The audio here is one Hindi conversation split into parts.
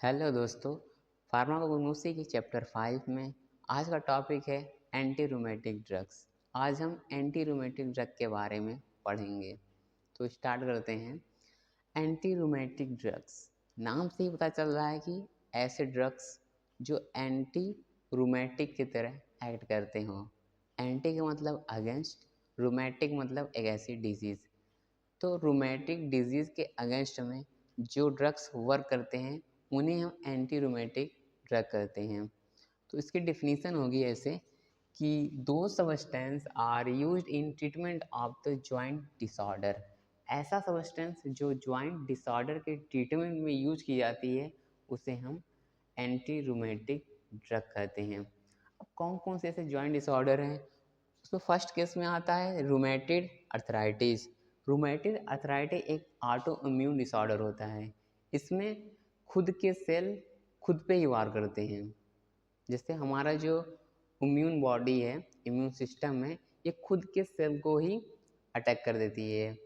हेलो दोस्तों, फार्माकोग्नोसी की चैप्टर 5 में आज का टॉपिक है एंटी रूमेटिक ड्रग्स। आज हम एंटी रूमेटिक ड्रग के बारे में पढ़ेंगे। तो स्टार्ट करते हैं। एंटी रूमेटिक ड्रग्स, नाम से ही पता चल रहा है कि ऐसे ड्रग्स जो एंटी रूमेटिक की तरह एक्ट करते हों। एंटी का मतलब अगेंस्ट, रूमेटिक मतलब एक ऐसी डिजीज़। तो रूमेटिक डिजीज़ के अगेंस्ट में जो ड्रग्स वर्क करते हैं उन्हें हम एंटी रूमेटिक ड्रग कहते हैं। तो इसकी डेफिनेशन होगी ऐसे कि दो substance are used in treatment of the joint disorder. ऐसा सबस्टेंस जो जॉइंट डिसऑर्डर के ट्रीटमेंट में यूज की जाती है उसे हम एंटी रूमेटिक ड्रग कहते हैं। अब कौन कौन से ऐसे जॉइंट डिसऑर्डर हैं? उसमें फर्स्ट केस में आता है रूमेटिड अर्थराइटिस। रूमेटिड अर्थराइटिस एक ऑटो इम्यून डिसऑर्डर होता है। इसमें खुद के सेल खुद पे ही वार करते हैं। जैसे हमारा जो इम्यून बॉडी है, इम्यून सिस्टम है, ये खुद के सेल को ही अटैक कर देती है।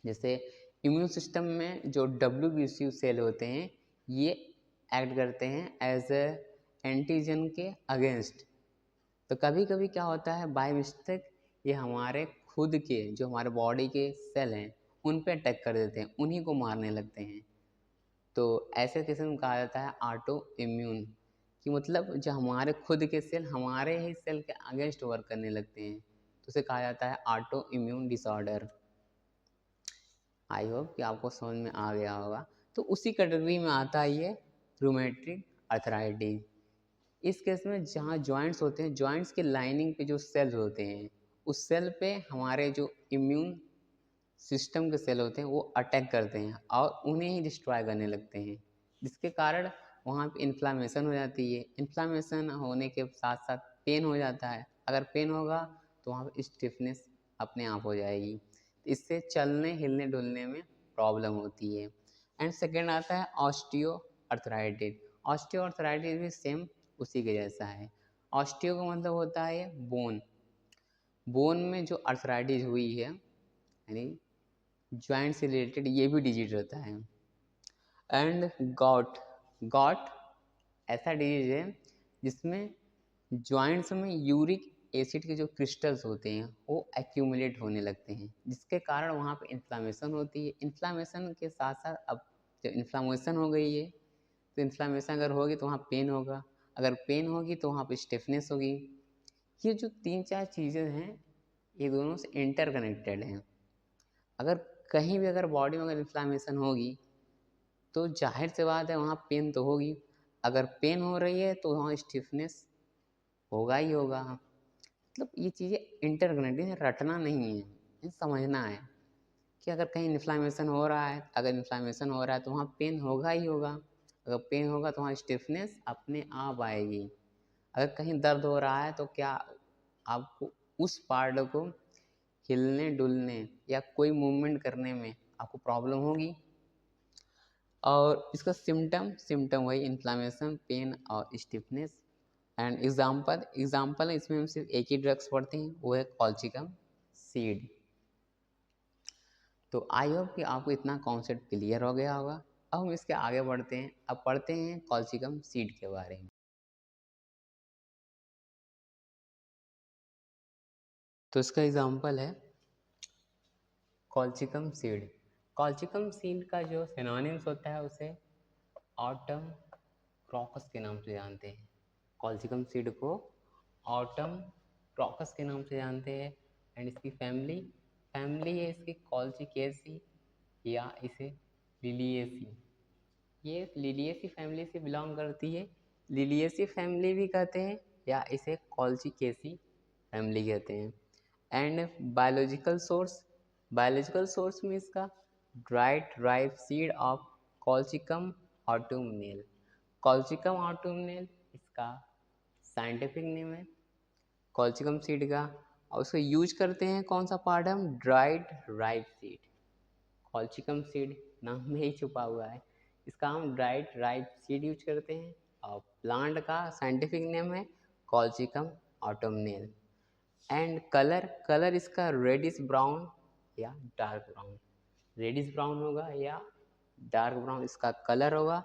जैसे इम्यून सिस्टम में जो WBC सेल होते हैं ये एक्ट करते हैं एज ए एंटीजन के अगेंस्ट। तो कभी कभी क्या होता है, बाय मिस्टेक ये हमारे खुद के जो हमारे बॉडी के सेल हैं उन पे अटैक कर देते हैं, उन्हीं को मारने लगते हैं। तो ऐसे किस्म में कहा जाता है ऑटो इम्यून, कि मतलब जो हमारे खुद के सेल हमारे ही सेल के अगेंस्ट वर्क करने लगते हैं, तो उसे कहा जाता है auto immune disorder. I hope कि आपको समझ में आ गया होगा। तो उसी कैटेगरी में आता है ये रूमेटिक अर्थराइटिस। इस केस में जहाँ जॉइंट्स होते हैं, जॉइंट्स के लाइनिंग पे जो सेल्स होते हैं उस सेल पे हमारे जो इम्यून सिस्टम के सेल होते हैं वो अटैक करते हैं और उन्हें ही डिस्ट्रॉय करने लगते हैं, जिसके कारण वहाँ पे इन्फ्लामेशन हो जाती है। इन्फ्लामेशन होने के साथ साथ पेन हो जाता है। अगर पेन होगा तो वहाँ पे स्टिफनेस अपने आप हो जाएगी। इससे चलने हिलने डुलने में प्रॉब्लम होती है। एंड सेकेंड आता है ऑस्टियो अर्थराइटिस। ऑस्टियो अर्थराइटिस भी सेम उसी के जैसा है। ऑस्टियो का मतलब होता है बोन। बोन में जो अर्थराइटिस हुई है यानी जॉइंट से रिलेटेड ये भी डिजीज होता है। एंड गॉट, गॉट ऐसा डिजीज है जिसमें जॉइंट्स में यूरिक एसिड के जो क्रिस्टल्स होते हैं वो एक्यूमुलेट होने लगते हैं, जिसके कारण वहाँ पे इन्फ्लामेशन होती है। इन्फ्लामेशन के साथ साथ अब जब इन्फ्लामेशन हो गई है तो इन्फ्लामेशन अगर होगी तो वहाँ पेन होगा, अगर पेन होगी तो वहाँ पे स्टिफनेस होगी। ये जो तीन चार चीज़ें हैं ये दोनों से इंटरकनेक्टेड हैं। अगर कहीं भी अगर बॉडी में अगर इन्फ्लामेशन होगी तो जाहिर सी बात है वहाँ पेन तो होगी। अगर पेन हो रही है तो वहाँ स्टिफनेस होगा ही होगा। मतलब ये चीज़ें इंटरकनेक्टेड हैं, रटना नहीं है, ये समझना है कि अगर कहीं इन्फ्लामेशन हो रहा है, अगर इन्फ्लामेशन हो रहा है तो वहाँ पेन होगा ही होगा। अगर पेन होगा तो वहाँ स्टिफनेस अपने आप आएगी। अगर कहीं दर्द हो रहा है तो क्या आपको उस पार्ट को हिलने डुलने या कोई मूवमेंट करने में आपको प्रॉब्लम होगी। और इसका सिम्टम वही इन्फ्लामेशन, पेन और स्टिफनेस। एंड एग्जाम्पल इसमें हम सिर्फ एक ही ड्रग्स पढ़ते हैं, वो है कॉल्चिकम सीड। तो आई होप कि आपको इतना कॉन्सेप्ट क्लियर हो गया होगा। अब हम इसके आगे बढ़ते हैं। अब पढ़ते हैं कॉल्चिकम सीड के बारे में। तो इसका एग्जाम्पल है कॉल्चिकम सीड। कॉल्चिकम सीड का जो सिनोनिम्स होता है उसे ऑटम क्रॉकस के नाम से जानते हैं। कॉल्चिकम सीड को ऑटम क्रॉकस के नाम से जानते हैं। एंड इसकी फैमिली फैमिली है इसकी कॉल्चिकेसी या इसे लिलिएसी। ये लिलिएसी फैमिली से बिलोंग करती है। लिलिएसी फैमिली भी कहते हैं या इसे कॉल्चिकेसी फैमिली कहते हैं। एंड बायोलॉजिकल सोर्स में इसका dried ripe seed of colchicum autumnale. Colchicum autumnale इसका साइंटिफिक नेम है कॉल्चिकम सीड का। और उसको यूज करते हैं कौन सा पार्ट, हम dried ripe seed. Colchicum seed नाम में ही छुपा हुआ है, इसका हम ड्राइड राइप सीड यूज करते हैं। और प्लांट का साइंटिफिक नेम है कॉल्चिकम ऑटोमनेल। एंड कलर इसका रेडिश ब्राउन या डार्क ब्राउन, रेडिश ब्राउन होगा या डार्क ब्राउन इसका कलर होगा।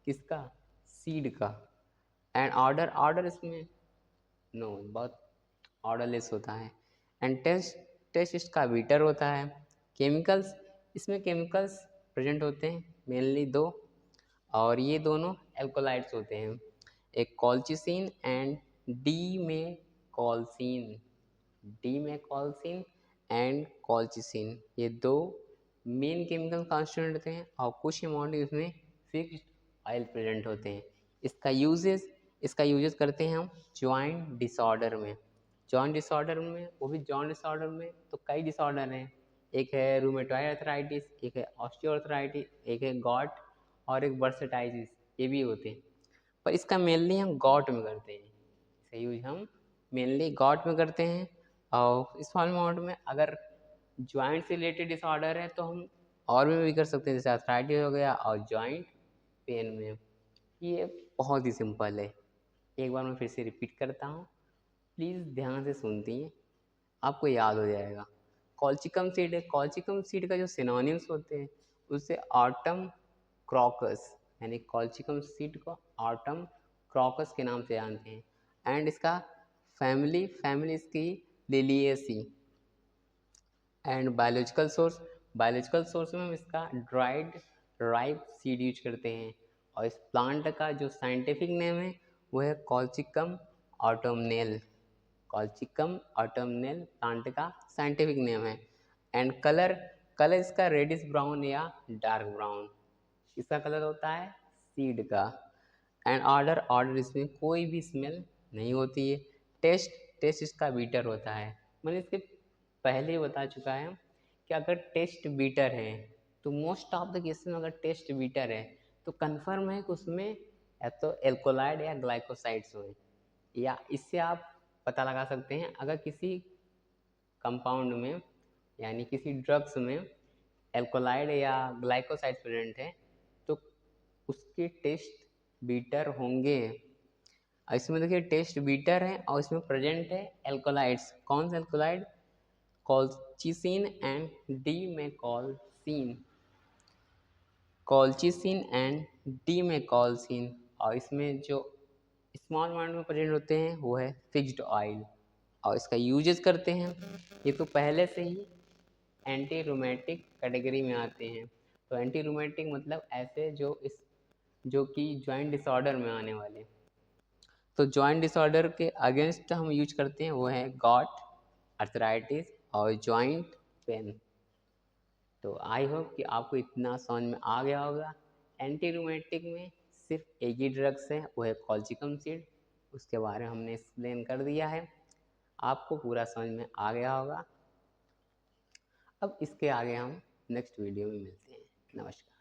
किसका? सीड का। एंड ऑर्डर इसमें नो, बहुत ऑर्डरलेस होता है। एंड टेस्ट इसका बीटर होता है। केमिकल्स, इसमें केमिकल्स प्रेजेंट होते हैं मेनली दो, और ये दोनों एल्कोलाइड्स होते हैं, एक कॉल्चिसिन एंड डी में कॉल्सिन। डी में कॉल्सिन एंड कॉल्चिसिन, ये दो मेन केमिकल कॉन्स्टिट्यूएंट होते हैं, और कुछ अमाउंट इसमें फिक्स्ड ऑयल प्रेजेंट होते हैं। इसका यूजेस करते हैं हम जॉइंट डिसऑर्डर में। जॉइंट डिसऑर्डर में, वो भी जॉइंट डिसऑर्डर में तो कई डिसऑर्डर हैं, एक है रूमेटॉइड अर्थराइटिस, एक है ऑस्टियोआर्थराइटिस, एक है गॉट, और एक बर्सटाइटिस, ये भी होते हैं। पर इसका मेनली हम गॉट में करते हैं, इसका यूज हम मेनली गॉट में करते हैं। और स्मॉल अमाउंट में अगर जॉइंट से रिलेटेड डिसऑर्डर है तो हम और में भी कर सकते हैं, जैसे अर्थराइटिस हो गया और जॉइंट पेन में। ये बहुत ही सिंपल है, एक बार मैं फिर से रिपीट करता हूँ, प्लीज़ ध्यान से सुनती हैं, आपको याद हो जाएगा। कॉल्चिकम सीड है, कॉल्चिकम सीड का जो सिनोनिम्स होते हैं उससे ऑटम क्रॉकस, यानी कॉल्चिकम सीड को ऑटम क्रॉकस के नाम से जानते हैं। एंड इसका फैमिली इसकी लिलिएसी। एंड बायोलॉजिकल सोर्स में हम इसका ड्राइड राइप सीड यूज करते हैं, और इस प्लांट का जो साइंटिफिक नेम है वो है colchicum autumnale. Colchicum autumnale plant का साइंटिफिक नेम है। एंड कलर इसका रेडिश ब्राउन या डार्क ब्राउन, इसका कलर होता है सीड का। एंड ऑर्डर इसमें कोई भी स्मेल नहीं होती है। टेस्ट इसका बीटर होता है। मैंने इसके पहले ही बता चुका है कि अगर टेस्ट बीटर है तो मोस्ट ऑफ द केसेस में अगर टेस्ट बीटर है तो कन्फर्म है कि उसमें या तो एल्कोलाइड या ग्लाइकोसाइड्स हुए, या इससे आप पता लगा सकते हैं अगर किसी कंपाउंड में यानी किसी ड्रग्स में एल्कोलाइड या ग्लाइकोसाइड प्रेजेंट है तो उसके टेस्ट बीटर होंगे। इसमें देखिए टेस्ट बीटर है और इसमें प्रेजेंट है एल्कोलाइड्स। कौन से alkaloid? Colchicine and demecolcine. Colchicine and demecolcine, और इसमें जो स्मॉल अमाउंट में प्रेजेंट होते हैं वो है फिक्स्ड ऑयल, और इसका यूजेस करते हैं। ये तो पहले से ही एंटी रूमेटिक कैटेगरी में आते हैं। तो एंटी रूमेटिक मतलब ऐसे जो कि जॉइंट डिसऑर्डर में आने वाले। तो जॉइंट डिसऑर्डर के अगेंस्ट हम यूज करते हैं वो है गॉट, अर्थराइटिस और जॉइंट पेन। तो आई होप कि आपको इतना समझ में आ गया होगा। एंटी रूमेटिक में सिर्फ एक ही ड्रग्स है, वो है कॉल्चिकम सीड, उसके बारे में हमने एक्सप्लेन कर दिया है, आपको पूरा समझ में आ गया होगा। अब इसके आगे हम नेक्स्ट वीडियो में मिलते हैं। नमस्कार।